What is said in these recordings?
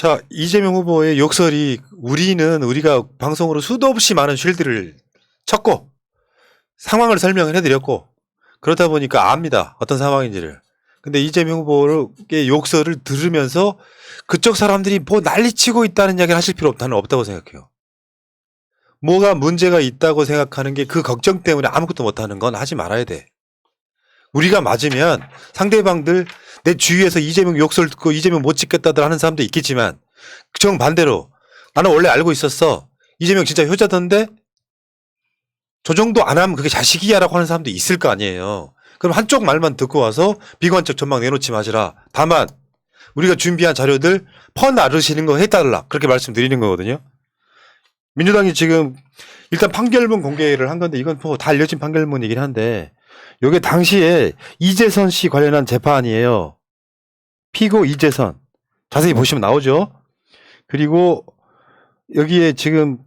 자, 이재명 후보의 욕설이 우리가 방송으로 수도 없이 많은 쉴드를 쳤고 상황을 설명을 해드렸고 그러다 보니까 압니다. 어떤 상황인지를. 근데 이재명 후보의 욕설을 들으면서 그쪽 사람들이 뭐 난리치고 있다는 이야기를 하실 필요 없다고 생각해요. 뭐가 문제가 있다고 생각하는 게 그 걱정 때문에 아무것도 못하는 건 하지 말아야 돼. 우리가 맞으면 상대방들 내 주위에서 이재명 욕설 듣고 이재명 못 찍겠다들 하는 사람도 있겠지만 정반대로 나는 원래 알고 있었어. 이재명 진짜 효자던데 저 정도 안 하면 그게 자식이야라고 하는 사람도 있을 거 아니에요. 그럼 한쪽 말만 듣고 와서 비관적 전망 내놓지 마시라. 다만 우리가 준비한 자료들 퍼나르시는 거 해달라. 그렇게 말씀드리는 거거든요. 민주당이 지금 일단 판결문 공개를 한 건데 이건 뭐 다 알려진 판결문이긴 한데 요게 당시에 이재선 씨 관련한 재판이에요. 피고 이재선. 자세히 보시면 나오죠. 그리고 여기에 지금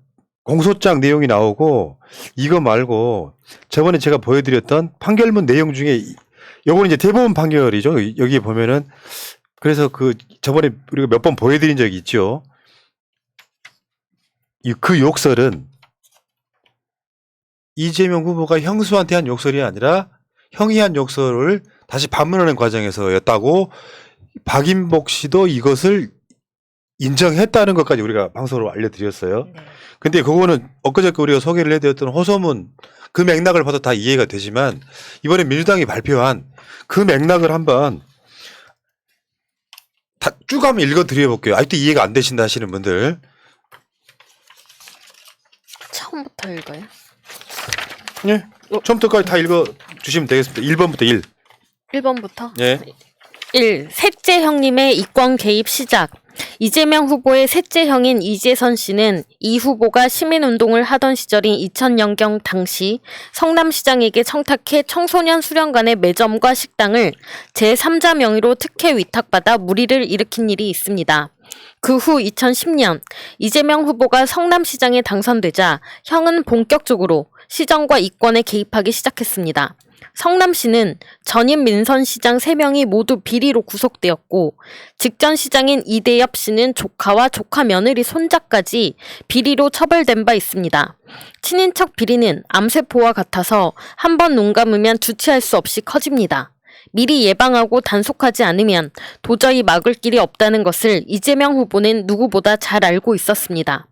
공소장 내용이 나오고 이거 말고 저번에 제가 보여드렸던 판결문 내용 중에 요거는 이제 대법원 판결이죠. 여기 보면은 그래서 그 저번에 우리가 몇 번 보여드린 적이 있죠. 그 욕설은 이재명 후보가 형수한테 한 욕설이 아니라 형이 한 욕설을 다시 반문하는 과정에서였다고 박인복 씨도 이것을 인정했다는 것까지 우리가 방송으로 알려드렸어요. 근데 그거는 엊그저께 우리가 소개를 해드렸던 호소문 그 맥락을 봐도 다 이해가 되지만 이번에 민주당이 발표한 그 맥락을 한번 다 쭉 한번 읽어드려볼게요. 아직도 이해가 안 되신다 하시는 분들. 처음부터 읽어요? 네. 처음부터까지 다 읽어주시면 되겠습니다. 1번부터 1. 1번부터? 네. 1. 셋째 형님의 이권 개입 시작. 이재명 후보의 셋째 형인 이재선 씨는 이 후보가 시민운동을 하던 시절인 2000년경 당시 성남시장에게 청탁해 청소년 수련관의 매점과 식당을 제3자 명의로 특혜 위탁받아 물의를 일으킨 일이 있습니다. 그 후 2010년 이재명 후보가 성남시장에 당선되자 형은 본격적으로 시정과 이권에 개입하기 시작했습니다. 성남시는 전임 민선시장 3명이 모두 비리로 구속되었고 직전 시장인 이대엽 씨는 조카와 조카 며느리 손자까지 비리로 처벌된 바 있습니다. 친인척 비리는 암세포와 같아서 한 번 눈 감으면 주체할 수 없이 커집니다. 미리 예방하고 단속하지 않으면 도저히 막을 길이 없다는 것을 이재명 후보는 누구보다 잘 알고 있었습니다.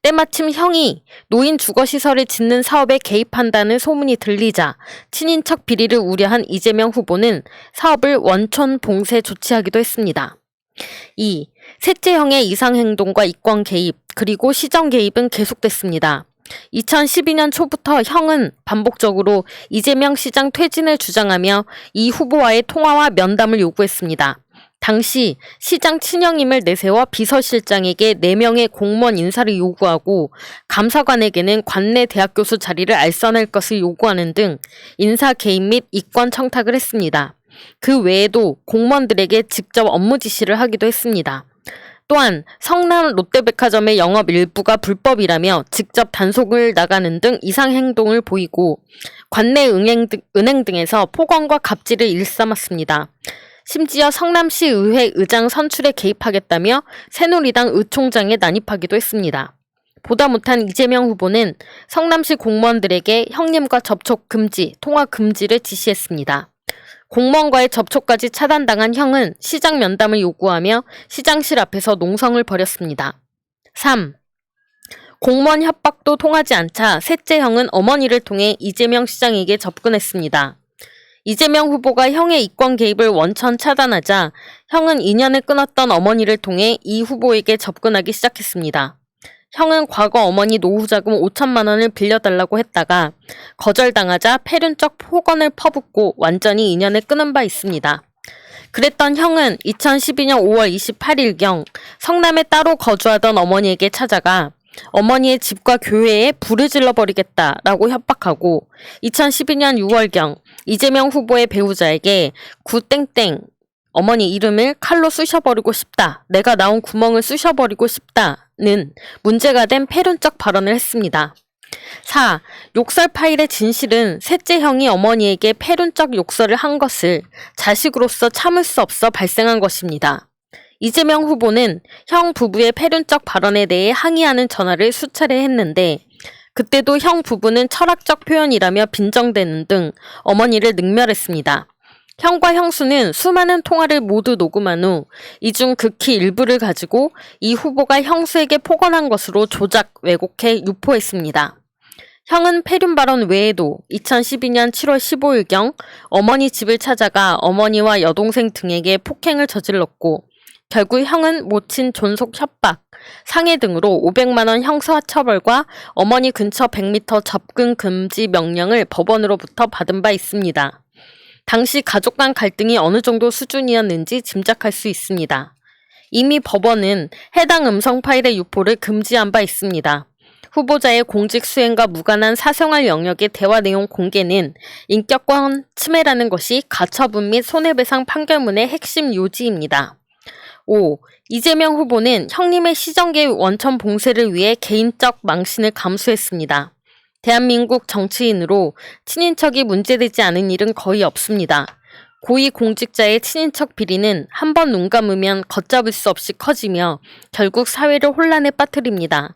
때마침 형이 노인 주거시설을 짓는 사업에 개입한다는 소문이 들리자 친인척 비리를 우려한 이재명 후보는 사업을 원촌 봉쇄 조치하기도 했습니다. 2. 셋째 형의 이상행동과 이권 개입 그리고 시정 개입은 계속됐습니다. 2012년 초부터 형은 반복적으로 이재명 시장 퇴진을 주장하며 이 후보와의 통화와 면담을 요구했습니다. 당시 시장 친형임을 내세워 비서실장에게 4명의 공무원 인사를 요구하고 감사관에게는 관내 대학 교수 자리를 알선할 것을 요구하는 등 인사 개입 및 이권 청탁을 했습니다. 그 외에도 공무원들에게 직접 업무 지시를 하기도 했습니다. 또한 성남 롯데백화점의 영업 일부가 불법이라며 직접 단속을 나가는 등 이상행동을 보이고 관내 은행 등에서 폭언과 갑질을 일삼았습니다. 심지어 성남시 의회 의장 선출에 개입하겠다며 새누리당 의총장에 난입하기도 했습니다. 보다 못한 이재명 후보는 성남시 공무원들에게 형님과 접촉 금지, 통화 금지를 지시했습니다. 공무원과의 접촉까지 차단당한 형은 시장 면담을 요구하며 시장실 앞에서 농성을 벌였습니다. 3. 공무원 협박도 통하지 않자 셋째 형은 어머니를 통해 이재명 시장에게 접근했습니다. 이재명 후보가 형의 이권 개입을 원천 차단하자 형은 인연을 끊었던 어머니를 통해 이 후보에게 접근하기 시작했습니다. 형은 과거 어머니 노후자금 5천만 원을 빌려달라고 했다가 거절당하자 패륜적 폭언을 퍼붓고 완전히 인연을 끊은 바 있습니다. 그랬던 형은 2012년 5월 28일경 성남에 따로 거주하던 어머니에게 찾아가 어머니의 집과 교회에 불을 질러버리겠다라고 협박하고 2012년 6월경 이재명 후보의 배우자에게 구땡땡 어머니 이름을 칼로 쑤셔버리고 싶다. 내가 나온 구멍을 쑤셔버리고 싶다는 문제가 된 패륜적 발언을 했습니다. 4. 욕설 파일의 진실은 셋째 형이 어머니에게 패륜적 욕설을 한 것을 자식으로서 참을 수 없어 발생한 것입니다. 이재명 후보는 형 부부의 패륜적 발언에 대해 항의하는 전화를 수차례 했는데 그때도 형 부부는 철학적 표현이라며 빈정대는 등 어머니를 능멸했습니다. 형과 형수는 수많은 통화를 모두 녹음한 후 이 중 극히 일부를 가지고 이 후보가 형수에게 폭언한 것으로 조작, 왜곡해 유포했습니다. 형은 패륜 발언 외에도 2012년 7월 15일경 어머니 집을 찾아가 어머니와 여동생 등에게 폭행을 저질렀고 결국 형은 모친 존속 협박, 상해 등으로 500만 원 형사처벌과 어머니 근처 100m 접근 금지 명령을 법원으로부터 받은 바 있습니다. 당시 가족 간 갈등이 어느 정도 수준이었는지 짐작할 수 있습니다. 이미 법원은 해당 음성 파일의 유포를 금지한 바 있습니다. 후보자의 공직 수행과 무관한 사생활 영역의 대화 내용 공개는 인격권 침해라는 것이 가처분 및 손해배상 판결문의 핵심 요지입니다. 5. 이재명 후보는 형님의 시정계 원천 봉쇄를 위해 개인적 망신을 감수했습니다. 대한민국 정치인으로 친인척이 문제되지 않은 일은 거의 없습니다. 고위 공직자의 친인척 비리는 한 번 눈 감으면 걷잡을 수 없이 커지며 결국 사회를 혼란에 빠뜨립니다.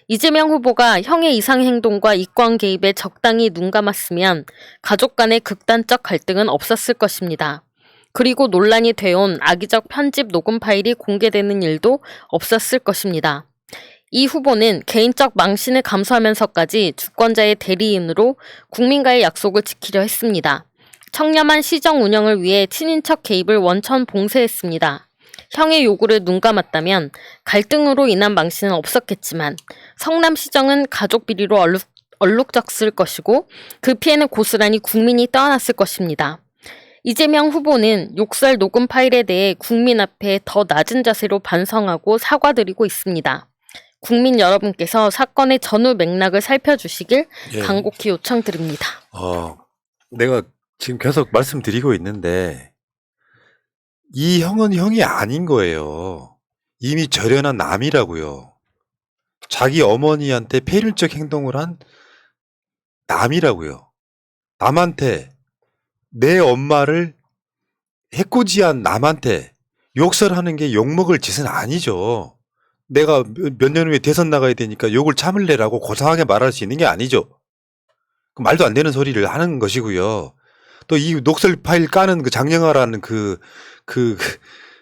이재명 후보가 형의 이상 행동과 이권 개입에 적당히 눈 감았으면 가족 간의 극단적 갈등은 없었을 것입니다. 그리고 논란이 되어온 악의적 편집 녹음 파일이 공개되는 일도 없었을 것입니다. 이 후보는 개인적 망신을 감수하면서까지 주권자의 대리인으로 국민과의 약속을 지키려 했습니다. 청렴한 시정 운영을 위해 친인척 개입을 원천 봉쇄했습니다. 형의 요구를 눈 감았다면 갈등으로 인한 망신은 없었겠지만 성남시정은 가족 비리로 얼룩졌을 것이고 그 피해는 고스란히 국민이 떠안았을 것입니다. 이재명 후보는 욕설 녹음 파일에 대해 국민 앞에 더 낮은 자세로 반성하고 사과드리고 있습니다. 국민 여러분께서 사건의 전후 맥락을 살펴주시길 예. 간곡히 요청드립니다. 내가 지금 계속 말씀드리고 있는데 이 형은 형이 아닌 거예요. 이미 절연한 남이라고요. 자기 어머니한테 폐륜적 행동을 한 남이라고요. 남한테 내 엄마를 해코지한 남한테 욕설하는 게 욕먹을 짓은 아니죠. 내가 몇 년 후에 대선 나가야 되니까 욕을 참을래라고 고상하게 말할 수 있는 게 아니죠. 말도 안 되는 소리를 하는 것이고요. 또 이 녹슬 파일 까는 그 장영하라는 그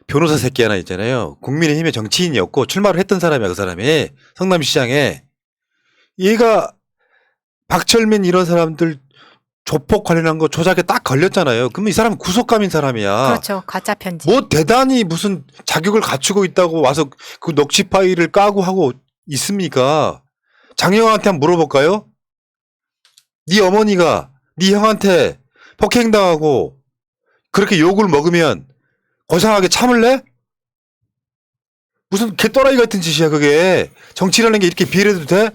변호사 새끼 하나 있잖아요. 국민의힘의 정치인이었고 출마를 했던 사람이야, 그 사람이. 성남시장에. 얘가 박철민 이런 사람들 조폭 관련한 거 조작에 딱 걸렸잖아요. 그러면 이 사람은 구속감인 사람이야. 그렇죠. 가짜 편지. 뭐 대단히 무슨 자격을 갖추고 있다고 와서 그 녹취 파일을 까고 하고 있습니까? 장영한테 한번 물어볼까요? 네 어머니가 네 형한테 폭행당하고 그렇게 욕을 먹으면 고상하게 참을래? 무슨 개또라이 같은 짓이야 그게. 정치라는 게 이렇게 비례해도 돼?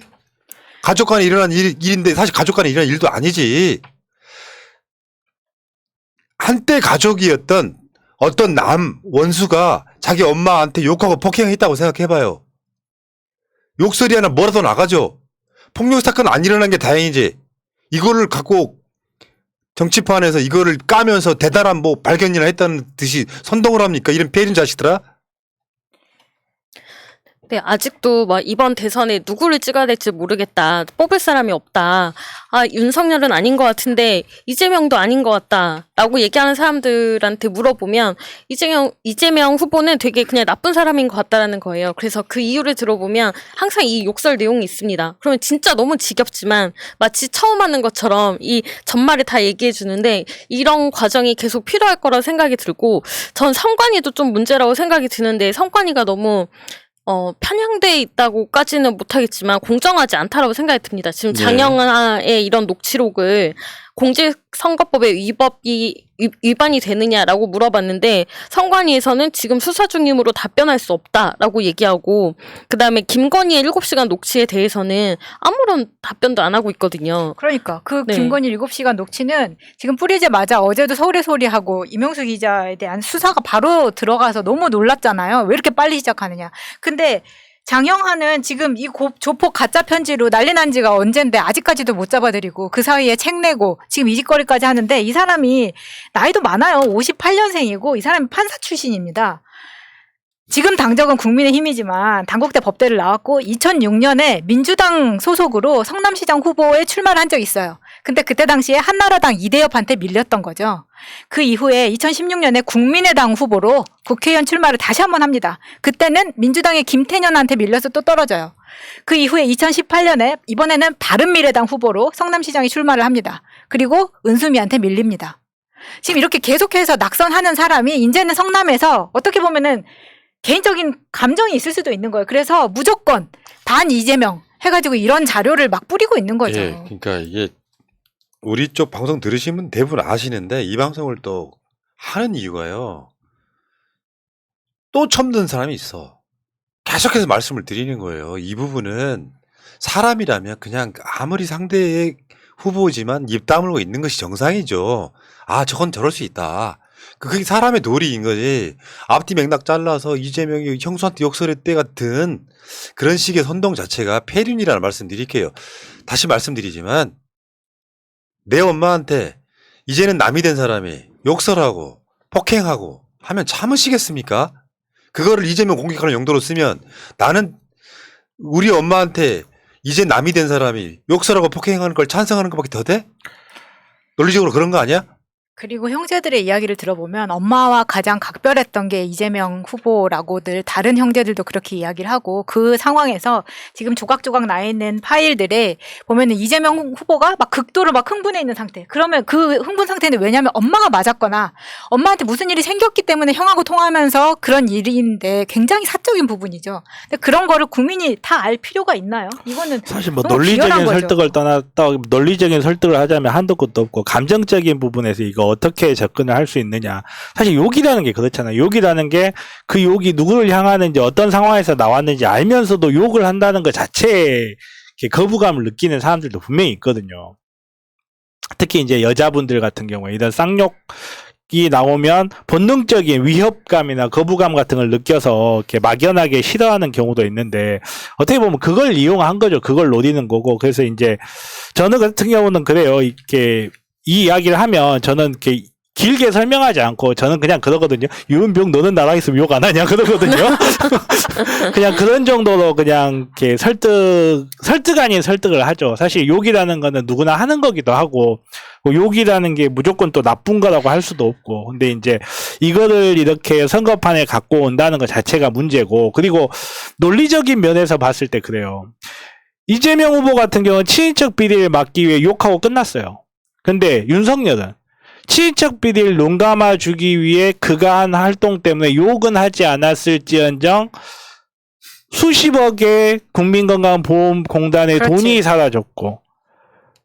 가족 간에 일어난 일인데 사실 가족 간에 일어난 일도 아니지. 한때 가족이었던 어떤 남 원수가 자기 엄마한테 욕하고 폭행했다고 생각해봐요. 욕설이 하나 뭐라도 나가죠. 폭력 사건 안 일어난 게 다행이지. 이거를 갖고 정치판에서 이거를 까면서 대단한 뭐 발견이나 했다는 듯이 선동을 합니까? 이런 폐륜 자식들아? 네, 아직도 막 이번 대선에 누구를 찍어야 될지 모르겠다. 뽑을 사람이 없다. 아, 윤석열은 아닌 것 같은데 이재명도 아닌 것 같다. 라고 얘기하는 사람들한테 물어보면 이재명 후보는 되게 그냥 나쁜 사람인 것 같다라는 거예요. 그래서 그 이유를 들어보면 항상 이 욕설 내용이 있습니다. 그러면 진짜 너무 지겹지만 마치 처음 하는 것처럼 이 전말을 다 얘기해 주는데 이런 과정이 계속 필요할 거라 생각이 들고 전 성관이도 좀 문제라고 생각이 드는데 성관이가 너무 편향돼 있다고까지는 못하겠지만 공정하지 않다라고 생각이 듭니다. 지금 장영하의 이런 녹취록을 공직선거법에 위반이 되느냐라고 물어봤는데 선관위에서는 지금 수사 중이므로 답변할 수 없다라고 얘기하고 그다음에 김건희의 7시간 녹취에 대해서는 아무런 답변도 안 하고 있거든요. 그러니까 그 네. 김건희 7시간 녹취는 지금 뿌리자마자 어제도 서울의 소리하고 이명수 기자에 대한 수사가 바로 들어가서 너무 놀랐잖아요. 왜 이렇게 빨리 시작하느냐. 근데 장영하는 지금 이 조폭 가짜 편지로 난리 난 지가 언젠데 아직까지도 못 잡아들이고 그 사이에 책 내고 지금 이 짓거리까지 하는데 이 사람이 나이도 많아요. 58년생이고 이 사람이 판사 출신입니다. 지금 당적은 국민의힘이지만 당국대 법대를 나왔고 2006년에 민주당 소속으로 성남시장 후보에 출마를 한 적이 있어요. 근데 그때 당시에 한나라당 이대엽한테 밀렸던 거죠. 그 이후에 2016년에 국민의당 후보로 국회의원 출마를 다시 한번 합니다. 그때는 민주당의 김태년한테 밀려서 또 떨어져요. 그 이후에 2018년에 이번에는 바른미래당 후보로 성남시장이 출마를 합니다. 그리고 은수미한테 밀립니다. 지금 이렇게 계속해서 낙선하는 사람이 이제는 성남에서 어떻게 보면은 개인적인 감정이 있을 수도 있는 거예요. 그래서 무조건 반 이재명 해가지고 이런 자료를 막 뿌리고 있는 거죠. 예, 그러니까 이게 우리 쪽 방송 들으시면 대부분 아시는데 이 방송을 또 하는 이유가요. 또 처음 듣는 사람이 있어. 계속해서 말씀을 드리는 거예요. 이 부분은 사람이라면 그냥 아무리 상대의 후보지만 입 다물고 있는 것이 정상이죠. 아, 저건 저럴 수 있다. 그게 사람의 도리인 거지. 앞뒤 맥락 잘라서 이재명이 형수한테 욕설했대 같은 그런 식의 선동 자체가 폐륜이라는 말씀 드릴게요. 다시 말씀드리지만 내 엄마한테 이제는 남이 된 사람이 욕설하고 폭행하고 하면 참으시겠습니까? 그거를 이재명 공격하는 용도로 쓰면 나는 우리 엄마한테 이제 남이 된 사람이 욕설하고 폭행하는 걸 찬성하는 것밖에 더 돼? 논리적으로 그런 거 아니야? 그리고 형제들의 이야기를 들어보면 엄마와 가장 각별했던 게 이재명 후보라고들 다른 형제들도 그렇게 이야기를 하고 그 상황에서 지금 조각조각 나 있는 파일들에 보면은 이재명 후보가 막 극도로 막 흥분해 있는 상태. 그러면 그 흥분 상태는 왜냐하면 엄마가 맞았거나 엄마한테 무슨 일이 생겼기 때문에 형하고 통화하면서 그런 일인데 굉장히 사적인 부분이죠. 근데 그런 거를 국민이 다 알 필요가 있나요? 이거는 사실 뭐 너무 비열한 논리적인 거죠. 설득을 떠났다 논리적인 설득을 하자면 한도 끝도 없고 감정적인 부분에서 이거 어떻게 접근을 할 수 있느냐. 사실 욕이라는 게 그렇잖아요. 욕이라는 게 그 욕이 누구를 향하는지 어떤 상황에서 나왔는지 알면서도 욕을 한다는 것 자체에 거부감을 느끼는 사람들도 분명히 있거든요. 특히 이제 여자분들 같은 경우에 이런 쌍욕이 나오면 본능적인 위협감이나 거부감 같은 걸 느껴서 이렇게 막연하게 싫어하는 경우도 있는데 어떻게 보면 그걸 이용한 거죠. 그걸 노리는 거고. 그래서 이제 저는 같은 경우는 그래요. 이렇게 이 이야기를 하면 저는 이렇게 길게 설명하지 않고 저는 그냥 그러거든요. 유은병 너는 나랑 있으면 욕 안 하냐 그러거든요. 그냥 그런 정도로 그냥 이렇게 설득 아닌 설득을 하죠. 사실 욕이라는 거는 누구나 하는 거기도 하고 뭐 욕이라는 게 무조건 또 나쁜 거라고 할 수도 없고 근데 이제 이거를 이렇게 선거판에 갖고 온다는 것 자체가 문제고 그리고 논리적인 면에서 봤을 때 그래요. 이재명 후보 같은 경우는 친인척 비리를 막기 위해 욕하고 끝났어요. 근데 윤석열은 친인척 비리를 눈감아 주기 위해 그가 한 활동 때문에 욕은 하지 않았을지언정 수십억의 국민건강보험공단의 그렇지. 돈이 사라졌고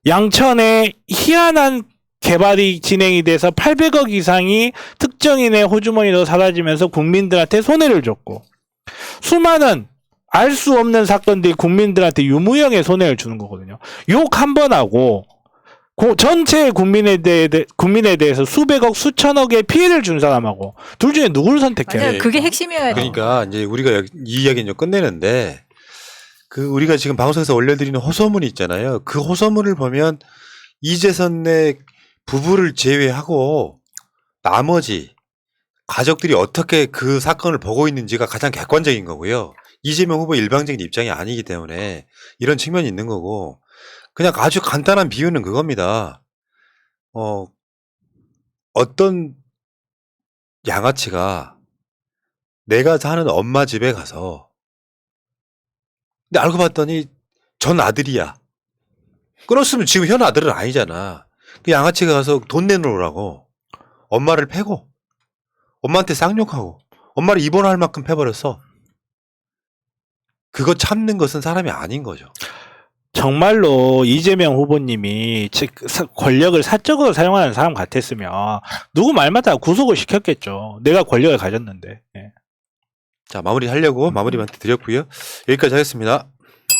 양천에 희한한 개발이 진행이 돼서 800억 이상이 특정인의 호주머니로 사라지면서 국민들한테 손해를 줬고 수많은 알 수 없는 사건들이 국민들한테 유무형의 손해를 주는 거거든요. 욕 한 번 하고 전체 국민에 대해서 수백억, 수천억의 피해를 준 사람하고 둘 중에 누구를 선택해요? 맞아요. 그게 핵심이어야 돼요. 그러니까 이제 우리가 이 이야기는 좀 끝내는데 그 우리가 지금 방송에서 올려드리는 호소문이 있잖아요. 그 호소문을 보면 이재선의 부부를 제외하고 나머지 가족들이 어떻게 그 사건을 보고 있는지가 가장 객관적인 거고요. 이재명 후보 일방적인 입장이 아니기 때문에 이런 측면이 있는 거고 그냥 아주 간단한 비유는 그겁니다. 어떤 양아치가 내가 사는 엄마 집에 가서 근데 알고 봤더니 전 아들이야. 끊었으면 지금 현 아들은 아니잖아. 그 양아치가 가서 돈 내놓으라고 엄마를 패고 엄마한테 쌍욕하고 엄마를 입원할 만큼 패버렸어. 그거 참는 것은 사람이 아닌 거죠. 정말로 이재명 후보님이 권력을 사적으로 사용하는 사람 같았으면 누구 말마다 구속을 시켰겠죠. 내가 권력을 가졌는데. 예. 자, 마무리 하려고 마무리 멘트 드렸고요. 여기까지 하겠습니다.